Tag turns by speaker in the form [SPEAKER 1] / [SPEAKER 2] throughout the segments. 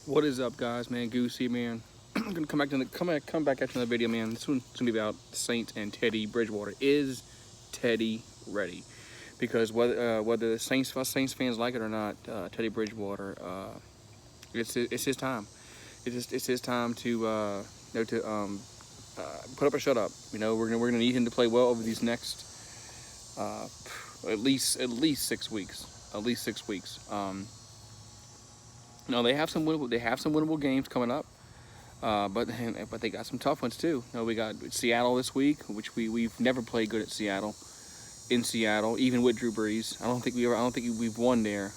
[SPEAKER 1] What is up, guys? Man, Goosey, man. I'm gonna come back at you another video, man. This one's gonna be about the Saints and Teddy Bridgewater. Is Teddy ready? Because whether the Saints fans like it or not, Teddy Bridgewater, it's his time. It's his time to put up or shut up. We're gonna need him to play well over these next uh, at least 6 weeks. At least 6 weeks. No, they have some winnable games coming up, but they got some tough ones too. We got Seattle this week, which we've never played good at Seattle. In Seattle, even with Drew Brees, I don't think we've won there.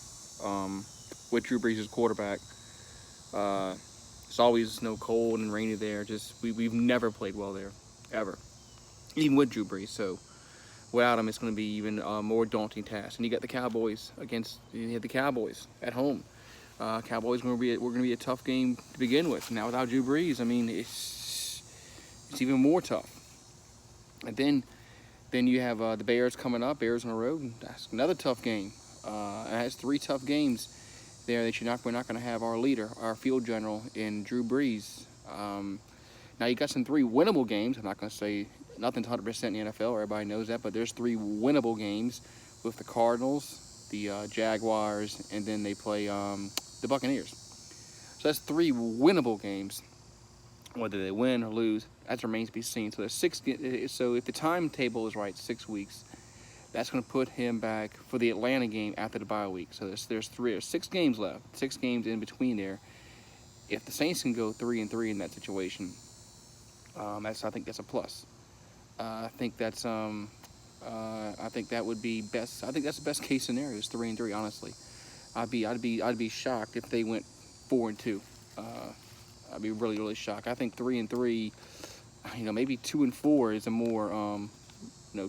[SPEAKER 1] With Drew Brees as quarterback, it's always cold and rainy there. We've never played well there, ever, even with Drew Brees. So without him, it's going to be even a more daunting task. And you got the Cowboys at home. Cowboys we're going to be a tough game to begin with. Now without Drew Brees, I mean it's even more tough. And then you have the Bears coming up. Bears on the road. That's another tough game. It has three tough games there that we're not going to have our leader, our field general, in Drew Brees. Now you got some three winnable games. I'm not going to say nothing's 100% in the NFL. Everybody knows that, but there's three winnable games with the Cardinals, the Jaguars, and then they play the Buccaneers. So that's three winnable games. Whether they win or lose, that remains to be seen. So there's six. So if the timetable is right, 6 weeks, that's going to put him back for the Atlanta game after the bye week. So there's 6 games left, 6 games in between there. If the Saints can go 3-3 in that situation, I think that's a plus. I think that would be best. I think that's the best case scenario is 3-3. Honestly, I'd be shocked if they went 4-2. I'd be really, really shocked. I think 3-3, maybe 2-4 is a more,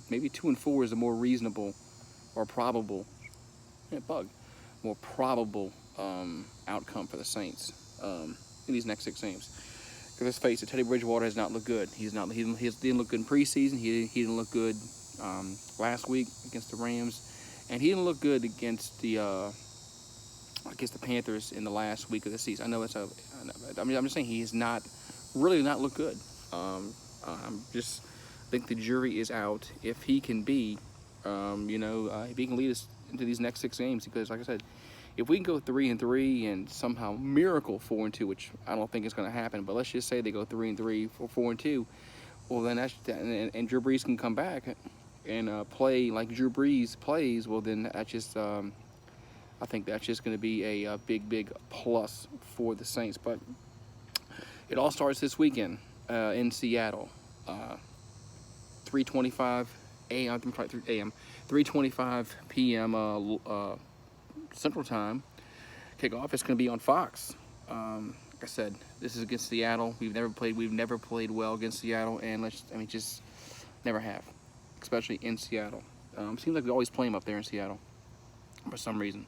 [SPEAKER 1] maybe 2-4 is a more reasonable or probable, more probable outcome for the Saints in these next 6 games. Because let's face it, Teddy Bridgewater has not looked good. He didn't look good in preseason. He didn't look good last week against the Rams, and he didn't look good against the Panthers in the last week of the season. I'm just saying he has not looked good. I think the jury is out if he can be, if he can lead us into these next 6 games. Because, like I said, if we can go 3-3 and somehow miracle 4-2, which I don't think is going to happen, but let's just say they go 3-3 or 4-2, well then and Drew Brees can come back and play like Drew Brees plays. Well then I think that's just going to be a big plus for the Saints. But it all starts this weekend in Seattle. 3:25 a.m. 3:25 p.m. Central Time kickoff. It's going to be on Fox. Like I said, this is against Seattle. We've never played well against Seattle, and just never have, especially in Seattle. Seems like we always play them up there in Seattle for some reason.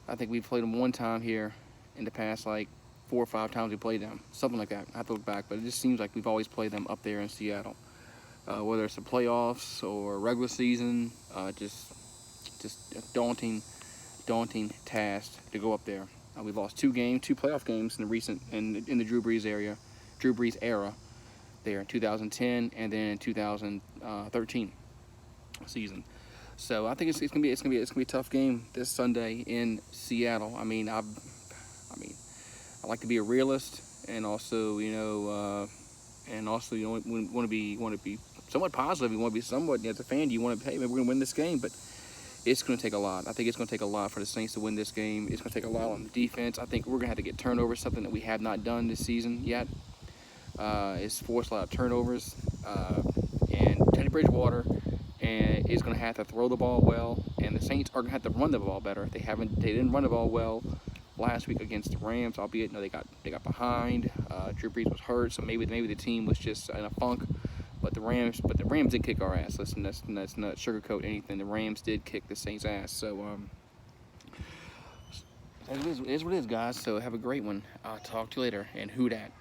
[SPEAKER 1] I think we've played them one time here in the past, like 4 or 5 times we played them. Something like that. I have to look back, but it just seems like we've always played them up there in Seattle. Whether it's the playoffs or regular season, just a daunting task to go up there. We've lost 2 playoff games in the Drew Brees era there in 2010 and then in 2013 season. So I think it's gonna be a tough game this Sunday in Seattle. I like to be a realist, and also want to be somewhat positive. You want to be somewhat, as a fan, you want to, hey, maybe we're gonna win this game, but it's going to take a lot. I think it's going to take a lot for the Saints to win this game. It's going to take a lot on the defense. I think we're going to have to get turnovers, something that we have not done this season yet. It's forced a lot of turnovers, and Teddy Bridgewater is going to have to throw the ball well, and the Saints are going to have to run the ball better. They didn't run the ball well last week against the Rams, albeit they got behind. Drew Brees was hurt, so maybe the team was just in a funk. But the Rams did kick our ass. Listen, let's not sugarcoat anything. The Rams did kick the Saints' ass. So it is what it is, guys. So have a great one. I'll talk to you later. And who dat?